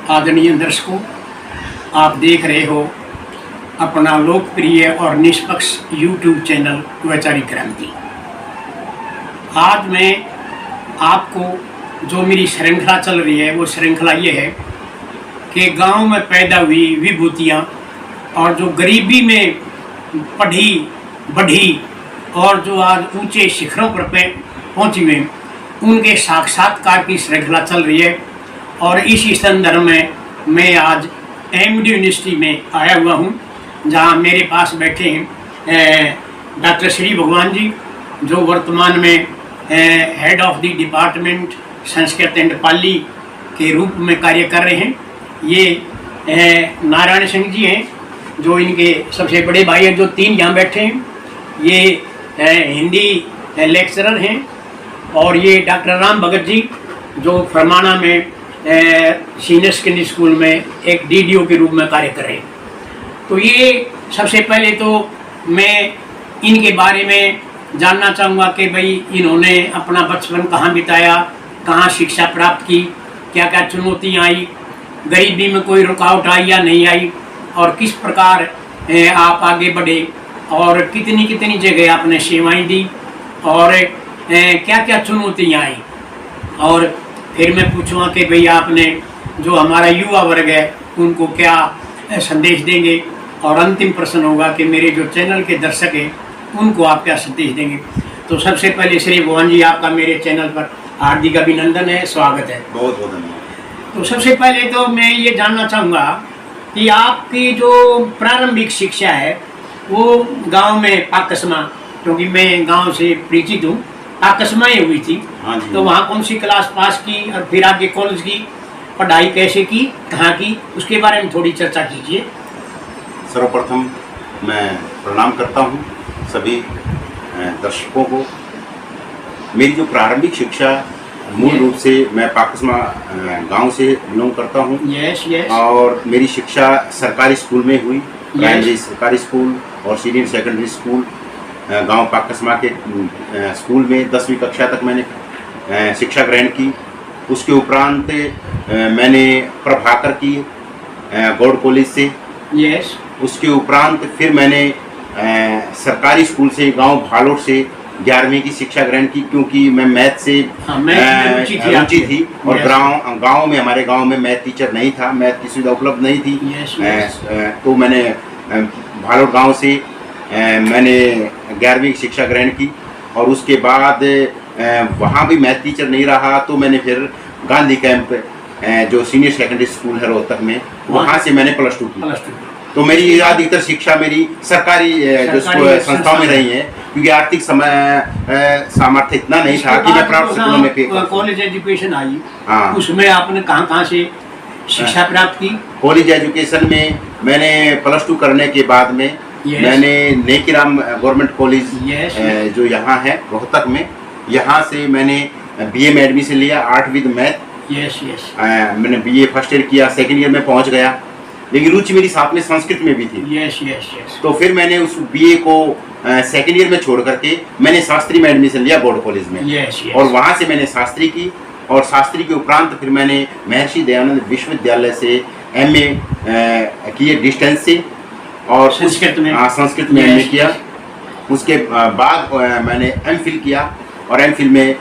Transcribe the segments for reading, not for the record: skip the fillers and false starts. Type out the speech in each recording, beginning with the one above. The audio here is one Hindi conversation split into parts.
आदरणीय दर्शकों, आप देख रहे हो अपना लोकप्रिय और निष्पक्ष YouTube चैनल वैचारिक क्रांति। आज मैं आपको जो मेरी श्रृंखला चल रही है वो श्रृंखला ये है कि गांव में पैदा हुई विभूतियाँ और जो गरीबी में पढ़ी बढ़ी और जो आज ऊंचे शिखरों पर पहुँची हुए उनके साक्षात्कार की श्रृंखला चल रही है। और इसी संदर्भ में मैं आज एमडी यूनिवर्सिटी में आया हुआ हूँ, जहाँ मेरे पास बैठे हैं डॉक्टर श्री भगवान जी, जो वर्तमान में head of the department Sanskrit and Pali के रूप में कार्य कर रहे हैं। ये नारायण सिंह जी हैं, जो इनके सबसे बड़े भाई हैं, जो 3 यहाँ बैठे हैं। ये हिंदी लेक्चरर हैं। और ये डॉक्टर राम भगत जी, जो फरमाना में सीनियर सेकेंडरी स्कूल में एक डीडीओ के रूप में कार्य कर रहे हैं। तो ये सबसे पहले तो मैं इनके बारे में जानना चाहूँगा कि भाई इन्होंने अपना बचपन कहाँ बिताया, कहाँ शिक्षा प्राप्त की, क्या क्या चुनौतियाँ आई, गरीबी में कोई रुकावट आई या नहीं आई, और किस प्रकार आप आगे बढ़े और कितनी कितनी जगह आपने सेवाएं दी और क्या क्या चुनौतियाँ आई। और फिर मैं पूछूँगा कि भाई आपने जो हमारा युवा वर्ग है उनको क्या संदेश देंगे, और अंतिम प्रश्न होगा कि मेरे जो चैनल के दर्शक हैं उनको आप क्या संदेश देंगे। तो सबसे पहले श्री भगवान जी, आपका मेरे चैनल पर हार्दिक अभिनंदन है, स्वागत है। बहुत बहुत धन्यवाद। तो सबसे पहले तो मैं ये जानना चाहूँगा कि आपकी जो प्रारंभिक शिक्षा है वो गांव में पाकस्मा, क्योंकि मैं गांव से परिचित हूँ, पाकस्मा ही हुई थी। तो वहाँ कौन सी क्लास पास की और फिर आगे कॉलेज की पढ़ाई कैसे की, कहाँ की, उसके बारे में थोड़ी चर्चा कीजिए। सर्वप्रथम मैं प्रणाम करता हूँ सभी दर्शकों को। मेरी जो प्रारंभिक शिक्षा मूल रूप से मैं पाकस्मा गांव से बिलोंग करता हूँ। और मेरी शिक्षा सरकारी स्कूल में हुई, प्राइमरी सरकारी स्कूल और सीनियर सेकेंडरी स्कूल गांव पाकस्मा के स्कूल में 10वीं कक्षा तक मैंने शिक्षा ग्रहण की। उसके उपरांत मैंने प्रभाकर की गौड़ कॉलेज से। उसके उपरांत फिर मैंने सरकारी स्कूल से गांव भालोट से 11वीं की शिक्षा ग्रहण की, क्योंकि मैं मैथ से रुचि थी। और गांव में, हमारे गांव में मैथ टीचर नहीं था, मैथ की सुविधा उपलब्ध नहीं थी। तो मैंने भालोट गांव से मैंने 11वीं की शिक्षा ग्रहण की। और उसके बाद वहाँ भी मैथ टीचर नहीं रहा, तो मैंने फिर गांधी कैंप जो सीनियर सेकेंडरी स्कूल है रोहतक में, वहाँ से मैंने +2 की। तो मेरी अधिकतर शिक्षा मेरी सरकारी जो संस्थाओं में रही है, क्योंकि आर्थिक सामर्थ्य इतना नहीं था कि मैं प्राइवेट स्कूलों में पे। कॉलेज एजुकेशन आई, उसमें आपने कहाँ से शिक्षा प्राप्त की? कॉलेज एजुकेशन में मैंने +2 करने के बाद में मैंने नेकीराम गवर्नमेंट कॉलेज जो यहाँ है रोहतक में, यहाँ से मैंने BA में एडमिशन लिया, आर्ट विद मैथ। मैंने BA फर्स्ट ईयर किया, सेकेंड ईयर में पहुँच गया, लेकिन रुचि मेरी साथ में संस्कृत में भी थी। तो फिर मैंने उस BA को सेकेंड ईयर में छोड़ करके मैंने शास्त्री में एडमिशन लिया बोर्ड कॉलेज में। और वहाँ से मैंने शास्त्री की, और शास्त्री के उपरांत फिर मैंने महर्षि दयानंद विश्वविद्यालय से MA किए डिस्टेंस से, और संस्कृत में MA किया। उसके बाद मैंने MPhil किया, और MPhil में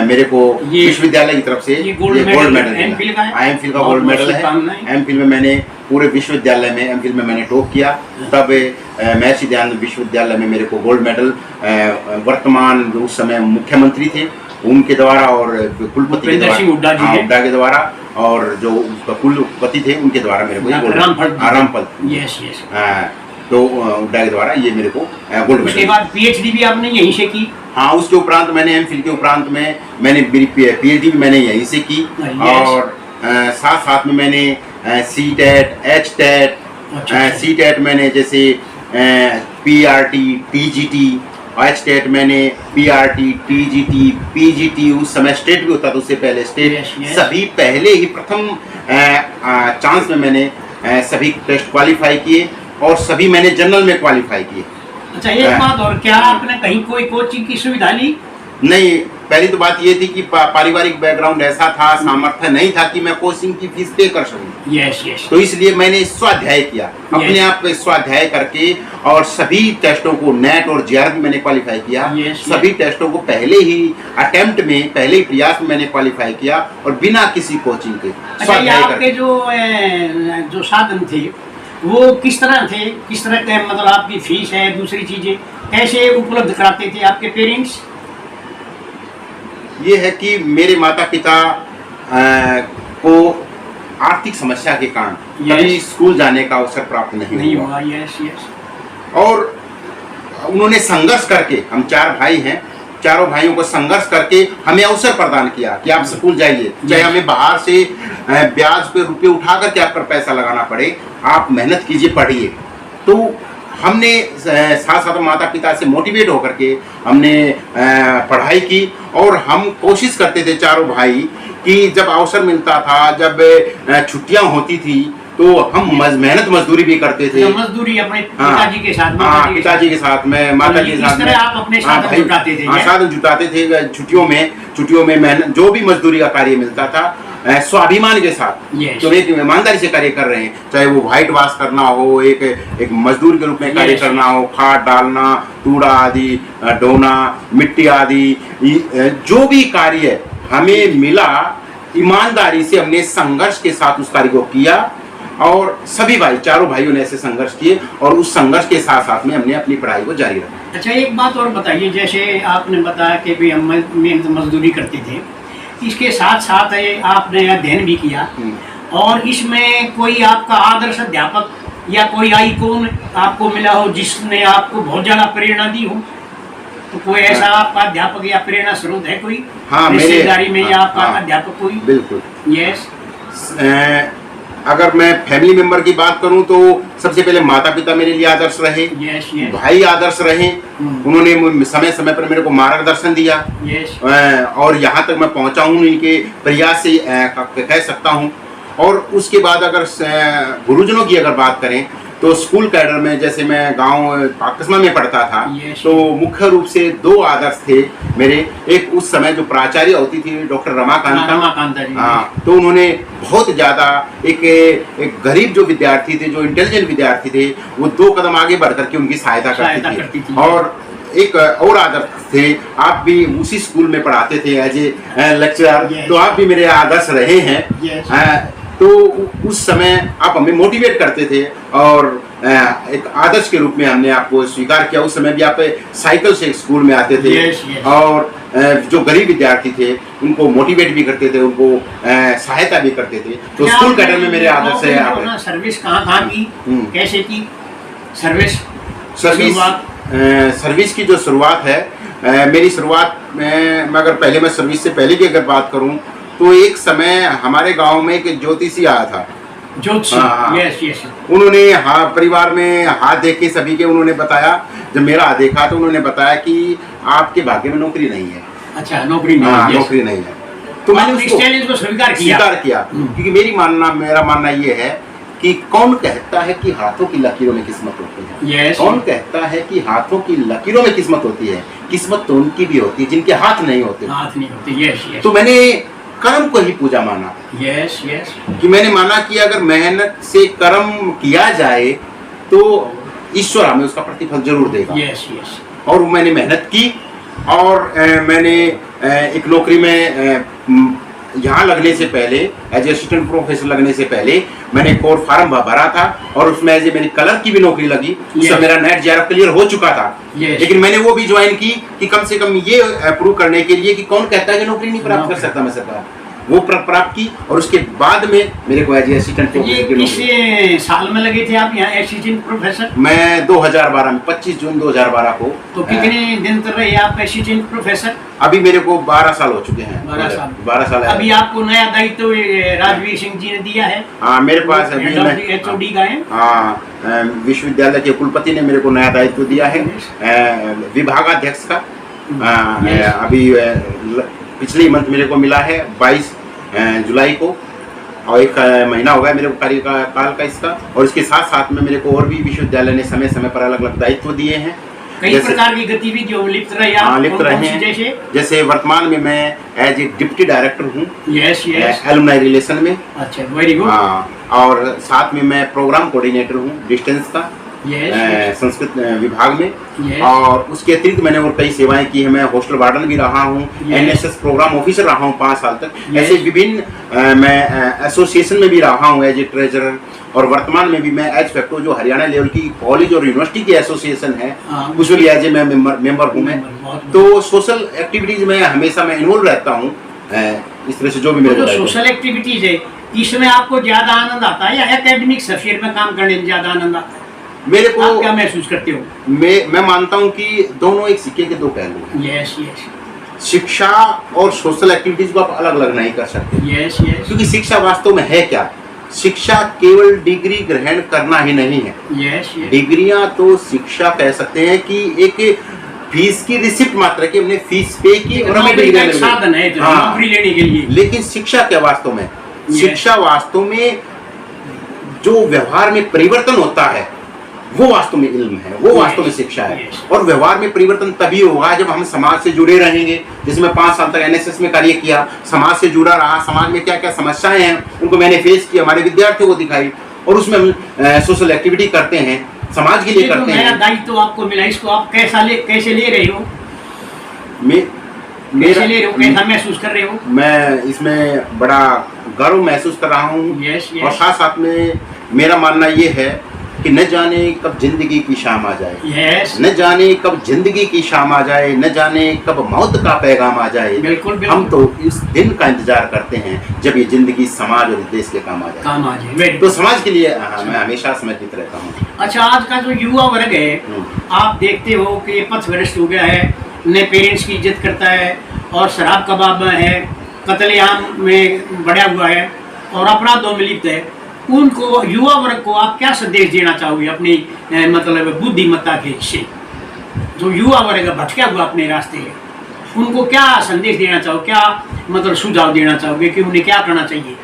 मेरे को विश्वविद्यालय की तरफ से ये गोल्ड मेडल है। MPhil का गोल्ड मेडल है। MPhil में मैंने पूरे विश्वविद्यालय में MPhil में मैंने टॉप किया। तब महर्षि दयानंद विश्वविद्यालय में मेरे को गोल्ड मेडल वर्तमान उस समय मुख्यमंत्री थे उनके द्वारा, और कुलपति के द्वारा, के द्वारा, और जो कुलपति थे उनके द्वारा मेरे को रामफल तो उड्डा के द्वारा ये मेरे को गोल्ड मेडल। उसके बाद PhD भी आपने यहीं से की? हाँ, उसके उपरांत मैंने MPhil के उपरांत में मैंने मेरी PhD भी मैंने यहीं से की। और साथ साथ में मैंने CTET, HTET, CTET मैंने जैसे PRT, TGT, HTET मैंने PRT, TGT, PGT, उस समय स्टेट भी होता था, उससे पहले स्टेट, सभी पहले ही प्रथम चांस में मैंने सभी टेस्ट क्वालिफाई किए, और सभी मैंने जनरल में क्वालिफाई किए। अच्छा, एक बात और, क्या आपने कहीं कोई कोचिंग की सुविधा ली? नहीं, पहली तो बात ये थी कि पारिवारिक बैकग्राउंड ऐसा था, सामर्थ्य नहीं था कि मैं कोचिंग की फीस पे कर सकूं। Yes yes. तो इसलिए मैंने स्वाध्याय किया, अपने आप पे स्वाध्याय करके, और सभी टेस्टों को नेट और जेआरएफ मैंने क्वालिफाई किया। सभी टेस्टों को पहले ही अटेम्प्ट में, पहले ही प्रयास में मैंने क्वालिफाई किया, और बिना किसी कोचिंग के अच्छा, ये आपके जो साधन थे वो किस तरह थे, किस तरह के, मतलब आपकी फीस है, दूसरी चीजें कैसे उपलब्ध कराते थे आपके पेरेंट्स? ये है कि मेरे माता पिता को आर्थिक समस्या के कारण कभी स्कूल जाने का अवसर प्राप्त नहीं हुआ। Yes yes. और उन्होंने संघर्ष करके, हम 4 भाई हैं, चारों भाइयों को संघर्ष करके हमें अवसर प्रदान किया कि आप स्कूल जाइए, चाहे हमें बाहर से ब्याज पे रुपये उठा करके आप पर पैसा लगाना पड़े, आप मेहनत कीजिए, पढ़िए। तो हमने साथ साथ माता पिता से मोटिवेट होकर के हमने पढ़ाई की, और हम कोशिश करते थे चारों भाई कि जब अवसर मिलता था, जब छुट्टियां होती थी, तो हम मेहनत मजदूरी भी करते थे। मजदूरी अपने पिताजी के साथ, पिताजी के साथ में, माता के साथ में, आप अपने साधन जुटाते थे। साधन जुटाते थे छुट्टियों में मेहनत, जो भी मजदूरी का कार्य मिलता था, स्वाभिमान के साथ, तो एक ईमानदारी से कार्य कर रहे हैं, चाहे वो व्हाइट वॉश करना हो, एक मजदूर के रूप में कार्य करना हो, खाद डालना, तूड़ा आदि ढोना, मिट्टी आदि, जो भी कार्य हमें मिला, ईमानदारी से हमने संघर्ष के साथ उस कार्य को किया, और सभी भाई, चारों भाइयों ने ऐसे संघर्ष किए, और उस संघर्ष के साथ साथ में हमने अपनी पढ़ाई को जारी रखा। अच्छा, एक बात और बताइए, जैसे आपने बताया कि भाई हम मेहनत मजदूरी करते थे, इसके साथ साथ आपने अध्ययन भी किया, और इसमें कोई आपका आदर्श अध्यापक या कोई आइकॉन आपको मिला हो जिसने आपको बहुत ज्यादा प्रेरणा दी हो? तो कोई ऐसा आपका अध्यापक या प्रेरणा स्रोत है कोई? हाँ, रिश्तेदारी में या आपका अध्यापक कोई? बिल्कुल। यस। अगर मैं फैमिली मेंबर की बात करूं तो सबसे पहले माता पिता मेरे लिए आदर्श रहे। Yes yes. भाई आदर्श रहे, उन्होंने समय समय पर मेरे को मार्गदर्शन दिया। यस। और यहाँ तक मैं पहुँचा हूँ इनके प्रयास से कह सकता हूँ। और उसके बाद अगर गुरुजनों की अगर बात करें तो स्कूल कैडर में, जैसे मैं गांव पाकस्मा में पढ़ता था, तो मुख्य रूप से 2 आदर्श थे मेरे। एक उस समय जो प्राचार्य होती थी डॉक्टर रमाकांता, हाँ, तो उन्होंने बहुत ज़्यादा एक गरीब जो विद्यार्थी थे, जो इंटेलिजेंट विद्यार्थी थे, वो 2 कदम आगे बढ़ करके उनकी सहायता करती थी। और एक और आदर्श थे, आप भी उसी स्कूल में पढ़ाते थे एज ए लेक्चरर, तो आप भी मेरे आदर्श रहे हैं। तो उस समय आप हमें मोटिवेट करते थे, और एक आदर्श के रूप में हमने आपको स्वीकार किया। उस समय भी आप साइकिल से स्कूल में आते थे। और जो गरीब विद्यार्थी थे उनको मोटिवेट भी करते थे, उनको सहायता भी करते थे। तो स्कूल कैडर में मेरे आदर्श है। सर्विस कहाँ की, कैसे की सर्विस की जो शुरुआत है, मेरी शुरुआत में अगर पहले मैं सर्विस से पहले की अगर बात करूं तो एक समय हमारे गांव में एक ज्योतिषी आया था। Yes yes. उन्होंने परिवार में हाथ देख के सभी के उन्होंने बताया, जब मेरा हाथ देखा तो उन्होंने बताया कि आपके भाग्य में नौकरी नहीं है। अच्छा, नौकरी नहीं है। नौकरी नहीं है। तो मैंने उसको चैलेंज को स्वीकार किया। क्योंकि मेरा मानना ये है कि कौन कहता है कि हाथों की लकीरों में किस्मत होती है? कौन कहता है कि हाथों की लकीरों में किस्मत होती है? किस्मत तो उनकी भी होती है जिनके हाथ नहीं होते। Yes yes. तो मैंने कर्म को ही पूजा माना। Yes yes. कि मैंने माना कि अगर मेहनत से कर्म किया जाए तो ईश्वर हमें उसका प्रतिफल जरूर देगा। Yes yes. और मैंने मेहनत की, और मैंने एक नौकरी में यहाँ लगने से पहले, एज असिस्टेंट प्रोफेसर लगने से पहले मैंने एक और फार्म भरा था, और उसमें एज मेरी कलर की भी नौकरी लगी। उसमें मेरा नेट जेआरएफ क्लियर हो चुका था। लेकिन मैंने वो भी ज्वाइन की कि कम से कम ये प्रूव करने के लिए कि कौन कहता है कि नौकरी नहीं प्राप्त कर सकता मैं सरकार, वो प्राप्त की। और उसके बाद में मेरे को एज असिस्टेंट प्रोफेसर किस साल में लगे थे आप यहाँ असिस्टेंट प्रोफेसर? मैं 2012 में 25 जून 2012 को। तो कितने दिन तक रहे आप असिस्टेंट प्रोफेसर? अभी मेरे को 12 साल हो चुके हैं। 12 साल। अभी आपको नया दायित्व राजवीर सिंह जी ने दिया है? हाँ, मेरे पास अभी HOD का है। हाँ, विश्वविद्यालय के कुलपति ने मेरे को नया दायित्व दिया है, विभागाध्यक्ष का। अभी पिछले मंथ मेरे को मिला है 22 जुलाई को, और 1 महीना हो गया मेरे को कार्यकाल का इसका। और इसके साथ साथ में मेरे को और भी विश्वविद्यालय ने समय समय पर अलग अलग दायित्व दिए हैं। कई प्रकार की गतिविधियों में लिप्त रहे आप? लिप्त रहे हैं। जैसे वर्तमान में मैं एज ए डिप्टी डायरेक्टर हूँ एलुमनाई रिलेशन में। अच्छा, वेरी गुड। और साथ में मैं प्रोग्राम कोऑर्डिनेटर हूँ डिस्टेंस का संस्कृत विभाग में। और उसके अतिरिक्त मैंने और कई सेवाएं की है। मैं हॉस्टल वार्डन भी रहा हूँ, एनएसएस प्रोग्राम ऑफिसर रहा हूँ 5 साल तक। ऐसे विभिन्न मैं एसोसिएशन में भी रहा हूँ एज ए ट्रेजरर। और वर्तमान में भी मैं एज फैक्टो जो हरियाणा लेवल की कॉलेज और यूनिवर्सिटी की एसोसिएशन है उसमें भी एज ए मैं मेंबर हूँ मैं। तो सोशल एक्टिविटीज में हमेशा मैं इन्वॉल्व रहता हूँ। इस तरह से जो भी मेरे सोशल एक्टिविटीज है इसमें आपको ज्यादा आनंद आता है या एकेडमिक सफीर में काम करने में ज्यादा आनंद आता है? मेरे को आप क्या महसूस करते हो? मैं मानता हूँ कि दोनों एक सिक्के के 2 पहलू हैं। शिक्षा और सोशल एक्टिविटीज को आप अलग अलग नहीं कर सकते। क्योंकि शिक्षा वास्तव में है क्या? शिक्षा केवल डिग्री ग्रहण करना ही नहीं है। डिग्रियां तो शिक्षा कह सकते हैं कि एक फीस की रिसिप्ट मात्र की, हमने फीस पे की और हमें डिग्री साधन है नौकरी लेने के लिए। लेकिन शिक्षा क्या वास्तव में? शिक्षा वास्तव में जो व्यवहार में परिवर्तन होता है वो वास्तव में इल्म है, वो वास्तव में शिक्षा है। और व्यवहार में परिवर्तन तभी होगा जब हम समाज से जुड़े रहेंगे। जैसे मैं 5 साल तक एनएसएस में कार्य किया, समाज से जुड़ा रहा, समाज में क्या क्या समस्याएं हैं उनको मैंने फेस किया, हमारे विद्यार्थियों को दिखाई और उसमें हम सोशल एक्टिविटी करते हैं, समाज के लिए करते हैं। दायित्व तो आपको मिला, इसको आप कैसे ले रहे हो? कैसा महसूस कर रहे हो? मैं इसमें बड़ा गर्व महसूस कर रहा हूँ। और साथ साथ में मेरा मानना ये है कि न जाने कब जिंदगी की शाम आ जाए, न जाने कब जिंदगी की शाम आ जाए, न जाने कब मौत का पैगाम आ जाए। बिल्कुल। हम तो इस दिन का इंतजार करते हैं जब ये जिंदगी समाज और देश के काम आ जाए। तो समाज के लिए मैं हमेशा समर्पित रहता हूँ। अच्छा, आज का जो युवा वर्ग है आप देखते हो कि पथभ्रष्ट हो गया है, न पेरेंट्स की इज्जत करता है और शराब कबाब में है, कत्लेआम में बढ़ा हुआ है और अपराधों में लिप्त है। उनको युवा वर्ग को आप क्या संदेश देना चाहोगे अपनी मतलब बुद्धिमत्ता के से? जो युवा वर्ग भटका हुआ अपने रास्ते है उनको क्या संदेश देना चाहोगे, क्या मतलब सुझाव देना चाहोगे कि उन्हें क्या करना चाहिए?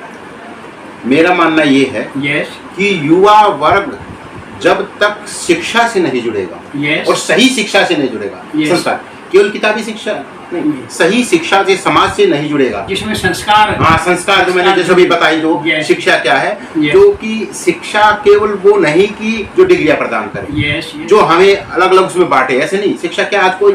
मेरा मानना ये है कि युवा वर्ग जब तक शिक्षा से नहीं जुड़ेगा और सही शिक्षा से नहीं जुड़ेगा, संस्कार केवल किताबी शिक्षा नहीं, सही शिक्षा से समाज से नहीं जुड़ेगा, जिसमें संस्कार, संस्कार जो मैंने जैसे भी बताई, जो शिक्षा क्या है, जो कि शिक्षा केवल वो नहीं कि जो डिग्रियां प्रदान करे, जो हमें अलग अलग उसमें बांटे, ऐसे नहीं। शिक्षा क्या, आज को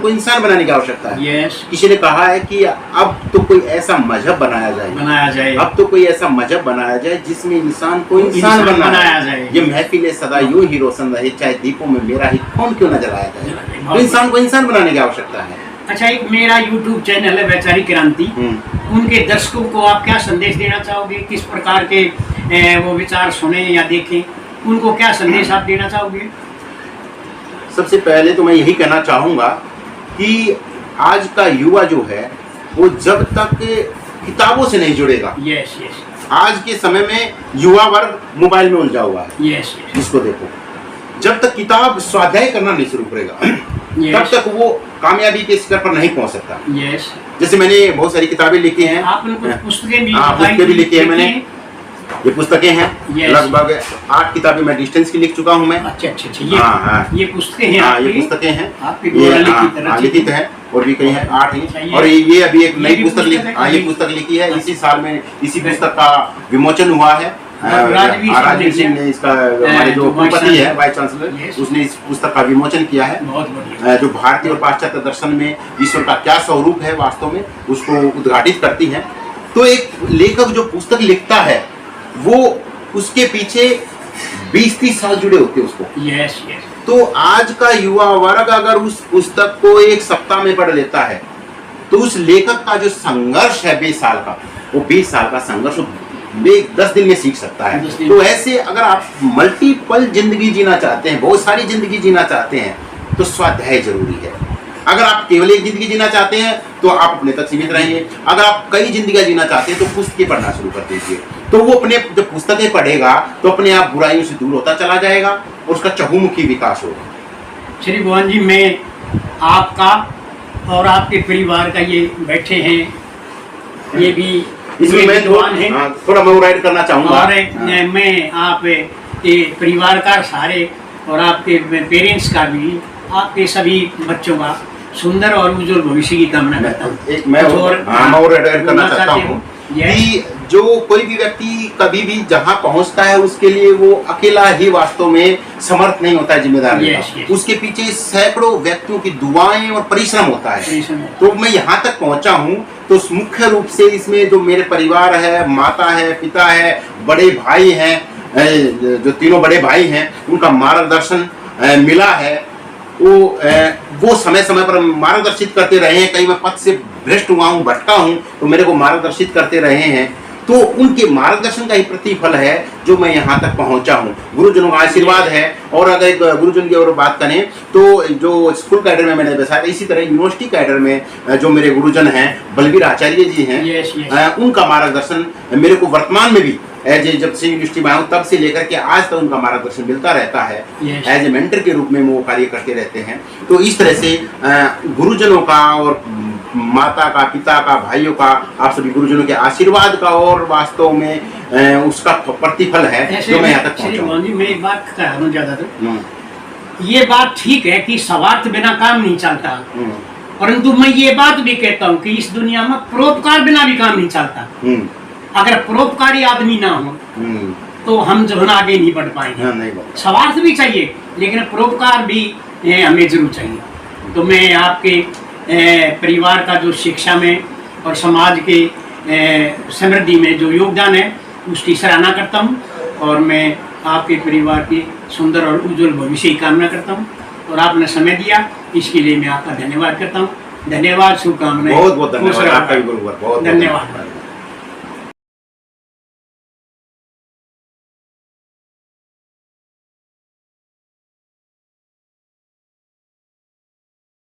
इंसान बनाने की आवश्यकता है। किसी ने कहा है कि अब तो कोई ऐसा मजहब बनाया जाए, अब तो कोई ऐसा मजहब बनाया जाए जिसमें इंसान को इंसान बनाया जाए। ये महफिल सदा यूं ही रोशन रहे, चाहे दीपों में मेरा ही कौन क्यों न जलाया जाए। तो इंसान को इंसान बनाने की आवश्यकता है। अच्छा, एक मेरा YouTube चैनल है वैचारिक क्रांति, उनके दर्शकों को आप क्या संदेश देना चाहोगे? किस प्रकार के वो विचार सुने या देखें, उनको क्या संदेश आप देना चाहोगे? सबसे पहले तो मैं यही कहना चाहूँगा कि आज का युवा जो है वो जब तक किताबों से नहीं जुड़ेगा, आज के समय में युवा वर्ग मोबाइल में उलझा हुआ है। इसको देखो, जब तक किताब स्वाध्याय करना नहीं शुरू करेगा तब तक वो कामयाबी के शिखर पर नहीं पहुंच सकता। जैसे मैंने बहुत सारी किताबें लिखी हैं, पुस्तकें भी लिखी है मैंने। ये पुस्तकें हैं, लगभग 8 किताबें मैं डिस्टेंस की लिख चुका हूँ मैं। अच्छा, ये पुस्तकें हैं, ये पुस्तकें हैं, ये लिखित है और भी कई हैं, 8 ही। और ये अभी एक नई पुस्तक लिखी है इसी साल में, इसी पुस्तक का विमोचन हुआ है। राजवीर सिंह ने इसका, हमारे जो कुलपति है वाइस चांसलर, उसने इस पुस्तक का विमोचन किया है, जो भारतीय और पाश्चात्य दर्शन में ईश्वर का क्या स्वरूप है वास्तव में, उसको उद्घाटित करती है। तो एक लेखक जो पुस्तक लिखता है वो उसके पीछे 20-30 साल जुड़े होते हैं उसको। तो आज का युवा वर्ग अगर उस पुस्तक को 1 सप्ताह में पढ़ लेता है तो उस लेखक का जो संघर्ष है 20 साल का, वो 20 साल का संघर्ष 10 दिन में सीख सकता है। तो ऐसे अगर आप मल्टीपल जिंदगी जीना चाहते हैं, बहुत सारी जिंदगी जीना चाहते हैं, तो स्वाध्याय जरूरी है। अगर आप केवल एक जिंदगी जीना चाहते हैं तो आप अपने तक सीमित रहेंगे। अगर आप कई जिंदगियां जीना चाहते हैं तो पुस्तकें पढ़ना शुरू कर दीजिए। तो वो अपने जब पुस्तकें पढ़ेगा तो अपने आप बुराइयों से दूर होता चला जाएगा और उसका चहुमुखी विकास होगा। श्री भुवन जी, मैं आपका और आपके परिवार का ये बैठे हैं, ये भी इसमें मैं थोड़ा मोराइड करना चाहूँगा। और मैं आप परिवार का सारे और आपके पेरेंट्स का भी आपके सभी बच्चों का सुंदर और उज्जवल भविष्य की कामना करता हूँ। मैं कुछ और ऐड करना चाहता हूँ Yes. कि जो कोई भी व्यक्ति कभी भी जहाँ पहुँचता है उसके लिए वो अकेला ही वास्तव में समर्थ नहीं होता है, जिम्मेदार नहीं Yes, होता। yes. उसके पीछे सैकड़ों व्यक्तियों की दुआएं और परिश्रम होता है। परिश्रम है। तो मैं यहाँ तक पहुँचा हूँ तो मुख्य रूप से इसमें जो मेरे परिवार है, माता है, पिता है, बड़े भाई हैं, जो तीनों बड़े भाई हैं, उनका मार्गदर्शन मिला है। वो समय समय पर मार्गदर्शित करते रहे हैं। कहीं मैं पथ से भ्रष्ट हुआ हूँ, भटका हूँ, तो मेरे को मार्गदर्शित करते रहे हैं। तो उनके मार्गदर्शन का ही प्रतिफल है जो मैं यहाँ तक पहुँचा हूँ। गुरुजनों का आशीर्वाद है। और अगर एक गुरुजन की और बात करें तो जो स्कूल कैडर में मैंने बैठा, इसी तरह यूनिवर्सिटी कैडर में जो मेरे गुरुजन हैं बलबीर आचार्य जी हैं, Yes, yes. उनका मार्गदर्शन मेरे को वर्तमान में भी जब से यूनिवर्सिटी में आया तब से लेकर के आज तक उनका मार्गदर्शन मिलता रहता है। Yes. एज ए मेंटर के रूप में वो कार्य करते रहते हैं। तो इस तरह से गुरुजनों का और माता का, पिता का, भाइयों का, आप सभी गुरुजनों के आशीर्वाद का और वास्तव में उसका प्रतिफल है जो मैं यहाँ तक पहुँचा हूँ। जी मैं एक बात कह रहा हूँ ज्यादातर, ये बात ठीक है कि स्वार्थ बिना काम नहीं चलता, परंतु मैं ये बात भी कहता हूँ कि इस दुनिया में परोपकार बिना भी काम नहीं चलता। अगर परोपकारी आदमी ना हो तो हम जो है ना आगे नहीं बढ़ पाएंगे। स्वार्थ भी चाहिए लेकिन परोपकार भी हमें जरूर चाहिए। तो मैं आपके परिवार का जो शिक्षा में और समाज के समृद्धि में जो योगदान है उसकी सराहना करता हूँ और मैं आपके परिवार की सुंदर और उज्जवल भविष्य की कामना करता हूँ। और आपने समय दिया इसके लिए मैं आपका धन्यवाद करता हूँ। धन्यवाद, शुभकामनाएं। बहुत बहुत धन्यवाद। आपका भी बहुत धन्यवाद।